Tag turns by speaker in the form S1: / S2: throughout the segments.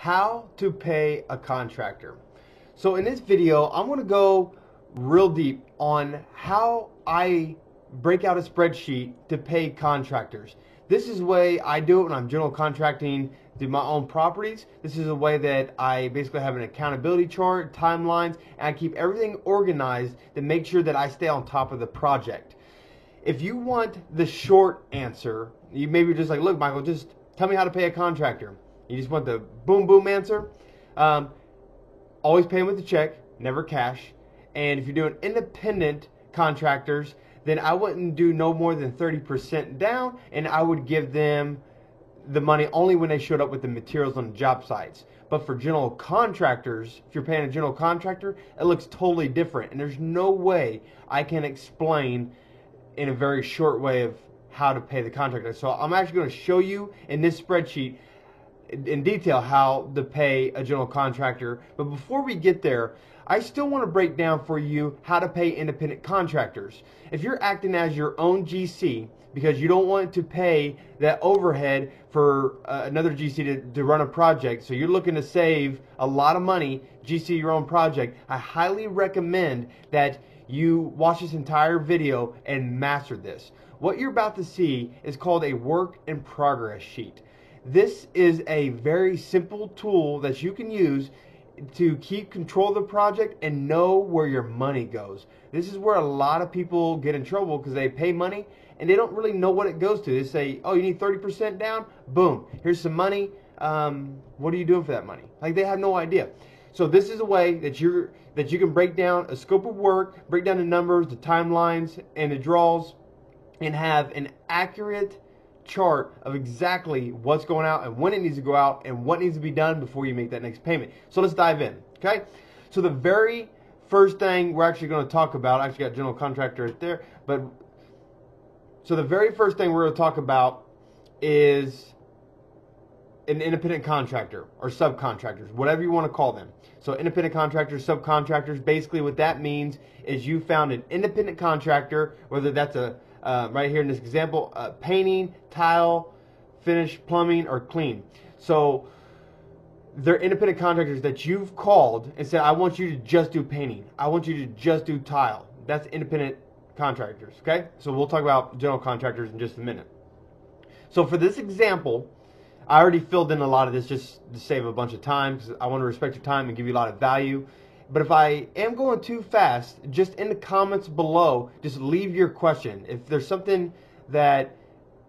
S1: how to pay a contractor. So in this video, I'm going to go real deep on how I break out a spreadsheet to pay contractors. This is the way I do it when I'm general contracting through my own properties. This is a way that I basically have an accountability chart, timelines, and I keep everything organized to make sure that I stay on top of the project. If you want the short answer, you maybe just like, look, Michael, just tell me how to pay a contractor. You just want the boom, boom answer. Always pay them with a check, never cash. And if you're doing independent contractors, then I wouldn't do no more than 30% down, and I would give them the money only when they showed up with the materials on the job sites. But for general contractors, if you're paying a general contractor, it looks totally different. And there's no way I can explain in a very short way of how to pay the contractor. So I'm actually going to show you in this spreadsheet in detail how to pay a general contractor. But before we get there, I still want to break down for you how to pay independent contractors. If you're acting as your own GC because you don't want to pay that overhead for another GC to run a project, so you're looking to save a lot of money, GC your own project, I highly recommend that you watch this entire video and master this. What you're about to see is called a work in progress sheet. This is a very simple tool that you can use to keep control of the project and know where your money goes. This is where a lot of people get in trouble because they pay money and they don't really know what it goes to. They say, oh, you need 30% down? Boom, here's some money. What are you doing for that money? Like, they have no idea. So this is a way that you can break down a scope of work, break down the numbers, the timelines, and the draws, and have an accurate chart of exactly what's going out and when it needs to go out and what needs to be done before you make that next payment. So let's dive in, okay? So the very first thing we're actually going to talk about, I actually got general contractor right there, but so the very first thing we're going to talk about is an independent contractor or subcontractors, whatever you want to call them. So independent contractors, subcontractors, basically what that means is you found an independent contractor, whether that's a right here in this example, painting, tile, finish, plumbing, or clean. So they're independent contractors that you've called and said, I want you to just do painting. I want you to just do tile. That's independent contractors, okay? So we'll talk about general contractors in just a minute. So for this example, I already filled in a lot of this just to save a bunch of time because I want to respect your time and give you a lot of value. But if I am going too fast, just in the comments below, just leave your question. If there's something that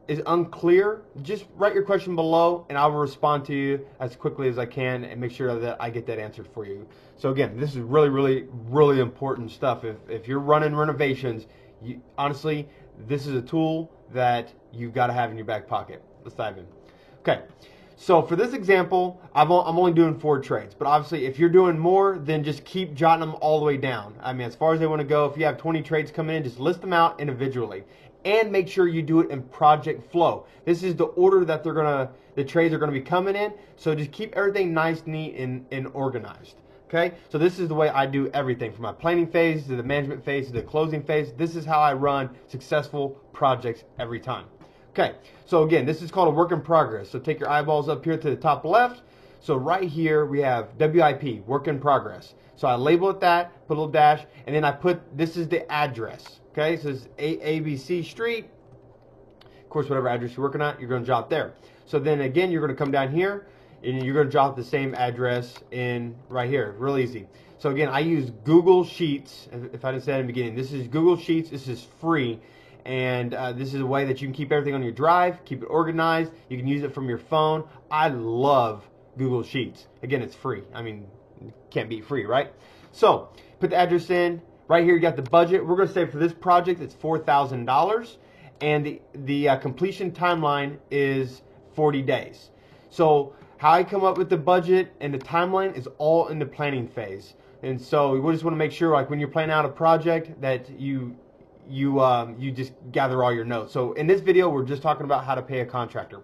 S1: is unclear, just write your question below and I will respond to you as quickly as I can and make sure that I get that answered for you. So again, this is really, really, really important stuff. If you're running renovations, honestly, this is a tool that you've got to have in your back pocket. Let's dive in. Okay. So for this example, I'm only doing 4 trades, but obviously if you're doing more, then just keep jotting them all the way down. I mean, as far as they want to go, if you have 20 trades coming in, just list them out individually and make sure you do it in project flow. This is the order that the trades are going to be coming in. So just keep everything nice, neat, and organized. Okay, so this is the way I do everything from my planning phase to the management phase to the closing phase. This is how I run successful projects every time. Okay, so again, this is called a work in progress. So take your eyeballs up here to the top left. So right here we have WIP, work in progress. So I label it that, put a little dash, and then I put, this is the address. Okay, so it's ABC Street. Of course, whatever address you're working at, you're going to jot there. So then again, you're going to come down here, and you're going to jot the same address in right here. Real easy. So again, I use Google Sheets. If I didn't say that in the beginning, this is Google Sheets. This is free. And this is a way that you can keep everything on your drive, keep it organized. You can use it from your phone. I love Google Sheets. Again, it's free. I mean, can't beat free, right? So put the address in. Right here, you got the budget. We're going to say for this project, it's $4,000. And the completion timeline is 40 days. So how I come up with the budget and the timeline is all in the planning phase. And so we just want to make sure, like when you're planning out a project, that you just gather all your notes. So in this video, we're just talking about how to pay a contractor.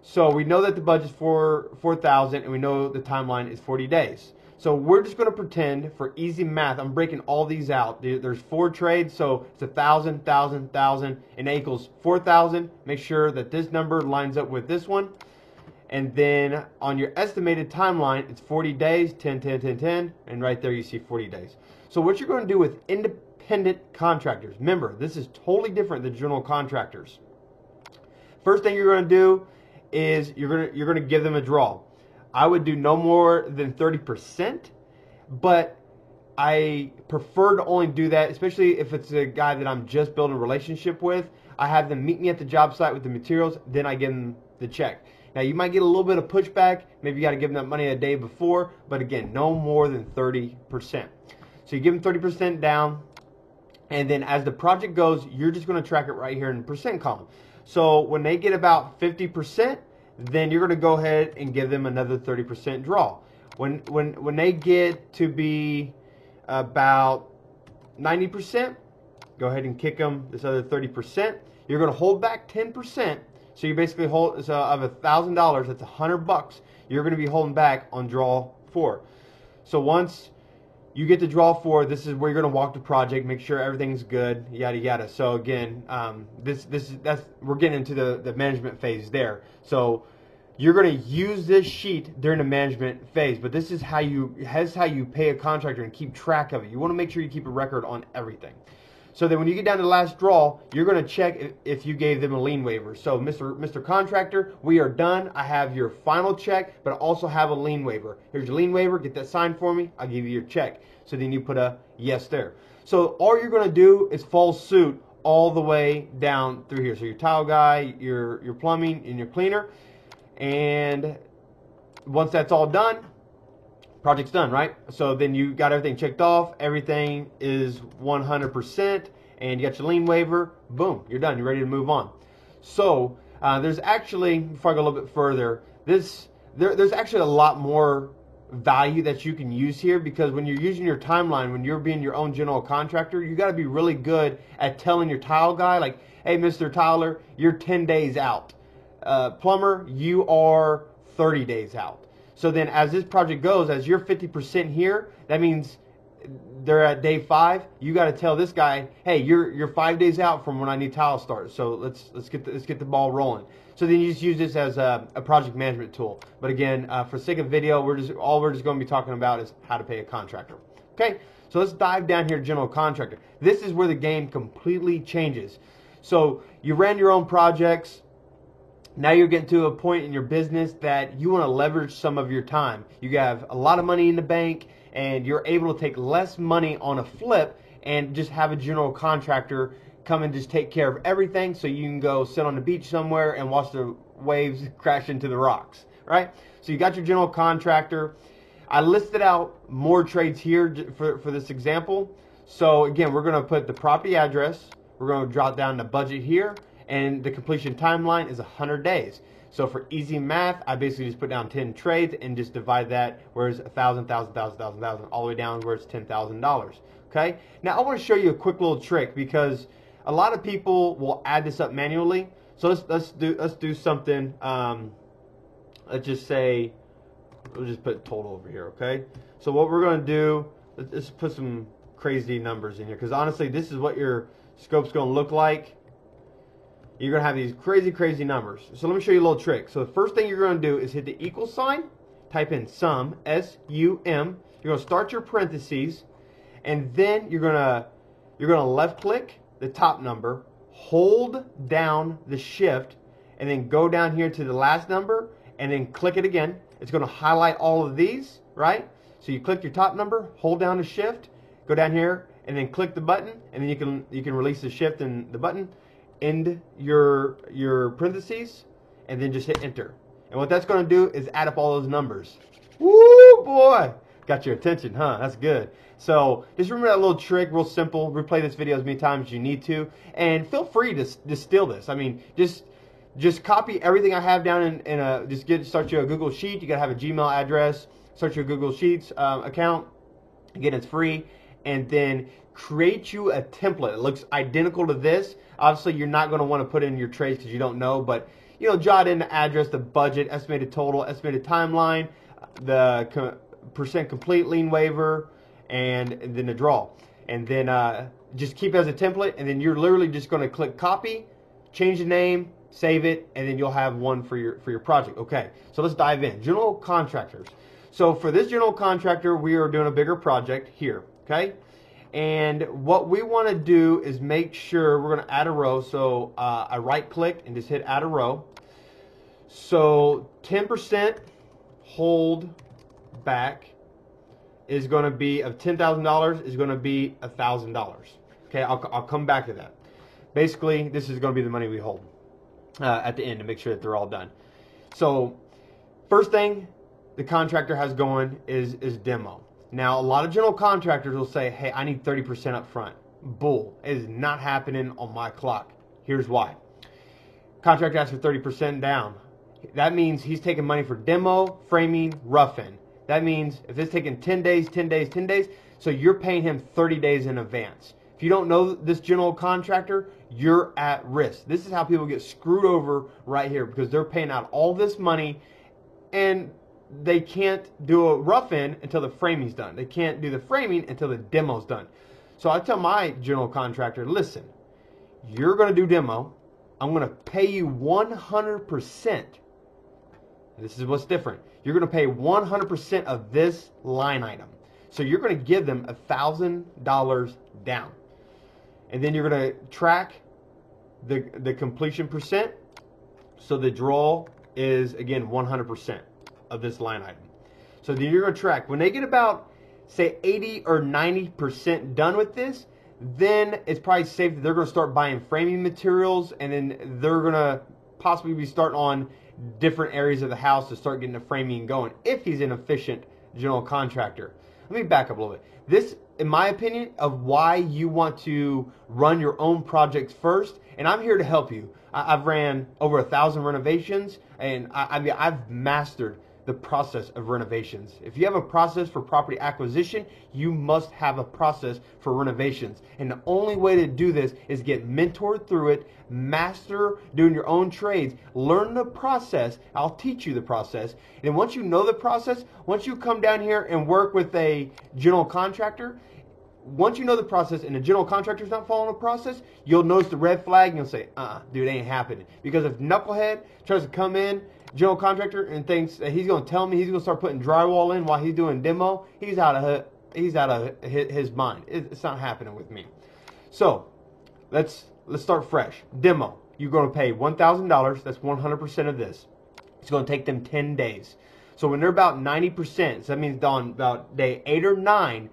S1: So we know that the budget's for $4,000 and we know the timeline is 40 days. So we're just going to pretend for easy math, I'm breaking all these out. There's 4 trades, so it's 1,000, 1,000, 1,000, and it equals 4,000. Make sure that this number lines up with this one. And then on your estimated timeline, it's 40 days, 10, 10, 10, 10, and right there you see 40 days. So what you're going to do with independent contractors, remember, this is totally different than general contractors. First thing you're going to do is you're going to give them a draw. I would do no more than 30%, but I prefer to only do that, especially if it's a guy that I'm just building a relationship with. I have them meet me at the job site with the materials, then I give them the check. Now, you might get a little bit of pushback. Maybe you got to give them that money a day before, but again, no more than 30%. So you give them 30% down, and then as the project goes, you're just going to track it right here in the percent column. So when they get about 50%, then you're going to go ahead and give them another 30% draw. When they get to be about 90%, go ahead and kick them this other 30%. You're going to hold back 10%. So you basically hold, so of $1,000, that's $100. You're going to be holding back on draw 4. So once you get to draw 4, this is where you're going to walk the project, make sure everything's good, yada yada. So again, we're getting into the management phase there. So you're going to use this sheet during the management phase, but this is how you pay a contractor and keep track of it. You want to make sure you keep a record on everything. So then when you get down to the last draw, you're going to check if you gave them a lien waiver. So Mr. Contractor, we are done. I have your final check, but I also have a lien waiver. Here's your lien waiver. Get that signed for me. I'll give you your check. So then you put a yes there. So all you're going to do is follow suit all the way down through here. So your tile guy, your plumbing, and your cleaner. And once that's all done, project's done, right? So then you got everything checked off. Everything is 100%, and you got your lien waiver. Boom, you're done. You're ready to move on. So there's actually, before I go a little bit further, there's actually a lot more value that you can use here, because when you're using your timeline, when you're being your own general contractor, you got to be really good at telling your tile guy, like, hey, Mr. Tyler, you're 10 days out. Plumber, you are 30 days out. So then as this project goes, as you're 50% here, that means they're at day 5. You got to tell this guy, hey, you're 5 days out from when I need tile start. So let's get the ball rolling. So then you just use this as a project management tool. But again, for sake of video, we're just going to be talking about is how to pay a contractor. Okay, so let's dive down here, general contractor. This is where the game completely changes. So you ran your own projects. Now you're getting to a point in your business that you want to leverage some of your time. You have a lot of money in the bank, and you're able to take less money on a flip and just have a general contractor come and just take care of everything, so you can go sit on the beach somewhere and watch the waves crash into the rocks, right? So you got your general contractor. I listed out more trades here for this example. So again, we're going to put the property address. We're going to drop down the budget here. And the completion timeline is 100 days. So for easy math, I basically just put down 10 trades and just divide that where it's 1,000, 1,000, 1,000, 1,000, 1,000, all the way down where it's $10,000. Okay? Now I want to show you a quick little trick, because a lot of people will add this up manually. So let's do something. Let's just say, we'll just put total over here. Okay? So what we're going to do, let's put some crazy numbers in here, because honestly, this is what your scope's going to look like. You're going to have these crazy numbers. So let me show you a little trick. So the first thing you're going to do is hit the equal sign, type in sum, S-U-M. You're going to start your parentheses, and then you're going to left click the top number, hold down the shift, and then go down here to the last number, and then click it again. It's going to highlight all of these, right? So you click your top number, hold down the shift, go down here, and then click the button, and then you can release the shift and the button. End your parentheses, and then just hit enter. And what that's going to do is add up all those numbers. Woo, boy! Got your attention, huh? That's good. So just remember that little trick, real simple. Replay this video as many times as you need to, and feel free to steal this. I mean, just copy everything I have down in a start you a Google Sheet. You gotta have a Gmail address. Start your Google Sheets account. Again, it's free, and then create you a template. It looks identical to this. Obviously, you're not going to want to put in your trades because you don't know, but jot in the address, the budget, estimated total, estimated timeline, the percent complete lien waiver, and then the draw. And then just keep it as a template, and then you're literally just going to click copy, change the name, save it, and then you'll have one for your project. Okay, so let's dive in. General contractors. So for this general contractor, we are doing a bigger project here, okay? And what we want to do is make sure we're going to add a row. So I right click and just hit add a row. So 10% hold back is going to be of $10,000 is going to be $1,000. Okay, I'll come back to that. Basically, this is going to be the money we hold at the end to make sure that they're all done. So first thing the contractor has going is demo. Now, a lot of general contractors will say, hey, I need 30% up front. Bull. It is not happening on my clock. Here's why. Contractor asks for 30% down. That means he's taking money for demo, framing, roughing. That means if it's taking 10 days, 10 days, 10 days, so you're paying him 30 days in advance. If you don't know this general contractor, you're at risk. This is how people get screwed over right here, because they're paying out all this money and they can't do a rough-in until the framing's done. They can't do the framing until the demo's done. So I tell my general contractor, listen, you're going to do demo. I'm going to pay you 100%. This is what's different. You're going to pay 100% of this line item. So you're going to give them $1,000 down. And then you're going to track the completion percent. So the draw is, again, 100% of this line item. So then you're going to track. When they get about, say, 80 or 90% done with this, then it's probably safe that they're going to start buying framing materials, and then they're going to possibly be starting on different areas of the house to start getting the framing going, if he's an efficient general contractor. Let me back up a little bit. This, in my opinion, of why you want to run your own projects first, and I'm here to help you. I've ran over 1,000 renovations, and I mean, I've mastered the process of renovations. If you have a process for property acquisition, you must have a process for renovations. And the only way to do this is get mentored through it, master doing your own trades, learn the process. I'll teach you the process. And once you know the process, once you come down here and work with a general contractor, once you know the process and the general contractor's not following the process, you'll notice the red flag and you'll say, dude, it ain't happening. Because if Knucklehead tries to come in, general contractor, and thinks that he's going to tell me he's going to start putting drywall in while he's doing demo, he's out of his mind. It's not happening with me. So let's start fresh. Demo. You're going to pay $1,000. That's 100% of this. It's going to take them 10 days. So when they're about 90%, so that means on about day 8 or 9,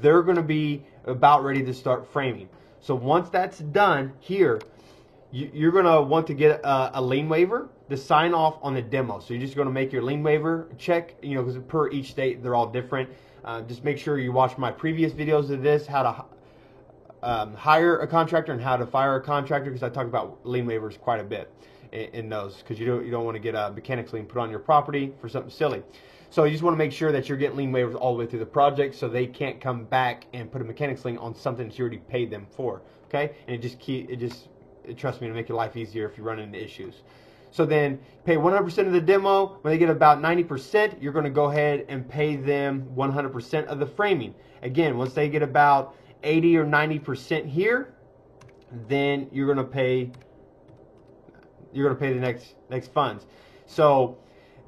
S1: they're going to be about ready to start framing. So once that's done here, you're going to want to get a lien waiver to sign off on the demo. So you're just going to make your lien waiver check, because per each state, they're all different. Just make sure you watch my previous videos of this, how to hire a contractor and how to fire a contractor, because I talk about lien waivers quite a bit in those, because you don't want to get a mechanics lien put on your property for something silly. So you just want to make sure that you're getting lien waivers all the way through the project, so they can't come back and put a mechanics lien on something that you already paid them for. Okay, and trust me, it'll make your life easier if you run into issues. So then pay 100% of the demo. When they get about 90%, you're going to go ahead and pay them 100% of the framing. Again, once they get about 80 or 90% here, then you're going to pay the next funds. So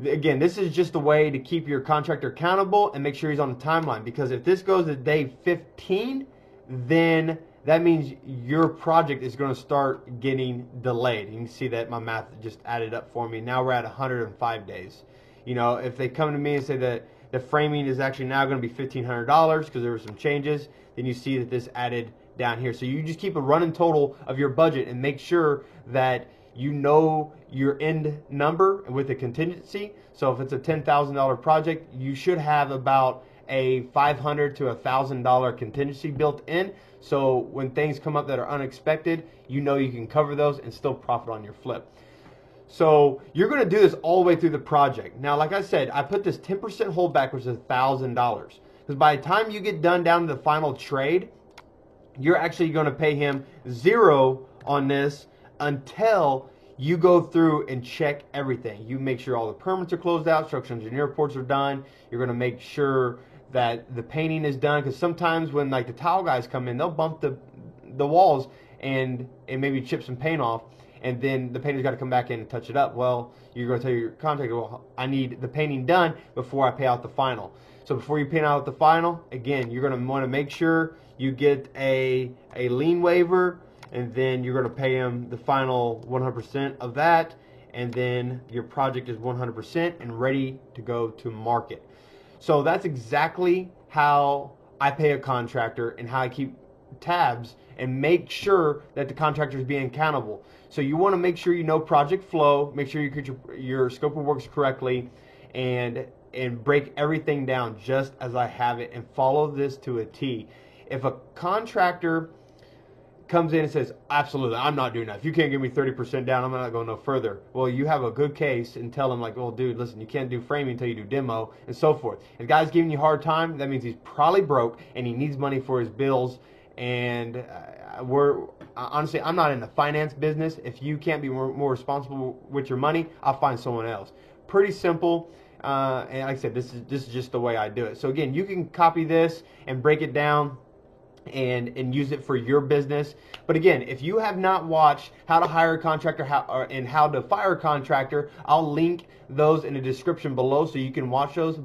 S1: again, this is just a way to keep your contractor accountable and make sure he's on the timeline, because if this goes to day 15, then that means your project is going to start getting delayed. You can see that my math just added up for me. Now we're at 105 days. If they come to me and say that the framing is actually now going to be $1,500 because there were some changes, then you see that this added down here. So you just keep a running total of your budget and make sure that you know your end number with the contingency. So if it's a $10,000 project, you should have about a $500 to $1,000 contingency built in. So when things come up that are unexpected, you can cover those and still profit on your flip. So you're going to do this all the way through the project. Now, like I said, I put this 10% holdback, which is $1,000. Because by the time you get done down to the final trade, you're actually going to pay him $0 on this until you go through and check everything. You make sure all the permits are closed out, structural engineer reports are done. You're going to make sure that the painting is done, because sometimes when the tile guys come in, they'll bump the walls and maybe chip some paint off, and then the painter's got to come back in and touch it up. Well, you're going to tell your contractor, well, I need the painting done before I pay out the final. So before you paint out the final, again, you're going to want to make sure you get a lien waiver, and then you're going to pay them the final 100% of that, and then your project is 100% and ready to go to market. So that's exactly how I pay a contractor and how I keep tabs and make sure that the contractor is being accountable. So you want to make sure you know project flow, make sure you get your scope of works correctly, and break everything down just as I have it, and follow this to a T. If a contractor comes in and says, absolutely, I'm not doing that. If you can't give me 30% down, I'm not going no further. Well, you have a good case, and tell them like, well, dude, listen, you can't do framing until you do demo, and so forth. If the guy's giving you a hard time, that means he's probably broke and he needs money for his bills. And honestly, I'm not in the finance business. If you can't be more responsible with your money, I'll find someone else. Pretty simple. And like I said, this is just the way I do it. So again, you can copy this and break it down and use it for your business. But again, if you have not watched how to hire a contractor and how to fire a contractor, I'll link those in the description below so you can watch those.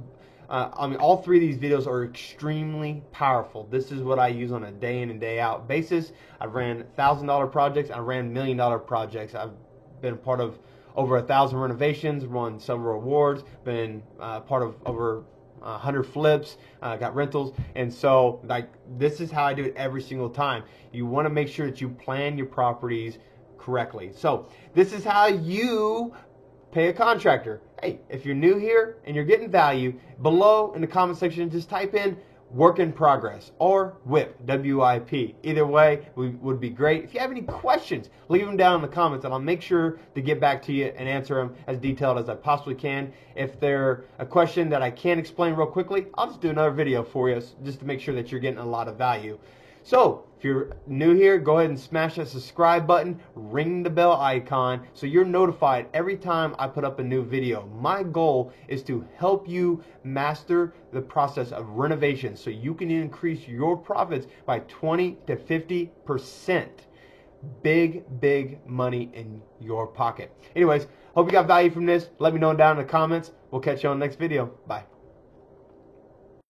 S1: I mean, all three of these videos are extremely powerful. This is what I use on a day in and day out basis. I've ran $1,000 projects. I ran $1 million projects. I've been a part of over 1,000 renovations, won several awards, been part of over 100 flips, got rentals, and so like this is how I do it every single time. You want to make sure that you plan your properties correctly. So this is how you pay a contractor. Hey, if you're new here and you're getting value, below in the comment section, just type in work in progress or WIP, W-I-P. Either way would be great. If you have any questions, leave them down in the comments and I'll make sure to get back to you and answer them as detailed as I possibly can. If they're a question that I can't explain real quickly, I'll just do another video for you just to make sure that you're getting a lot of value. So, if you're new here, go ahead and smash that subscribe button, ring the bell icon so you're notified every time I put up a new video. My goal is to help you master the process of renovation so you can increase your profits by 20 to 50%. Big money in your pocket. Anyways, hope you got value from this. Let me know down in the comments. We'll catch you on the next video. Bye.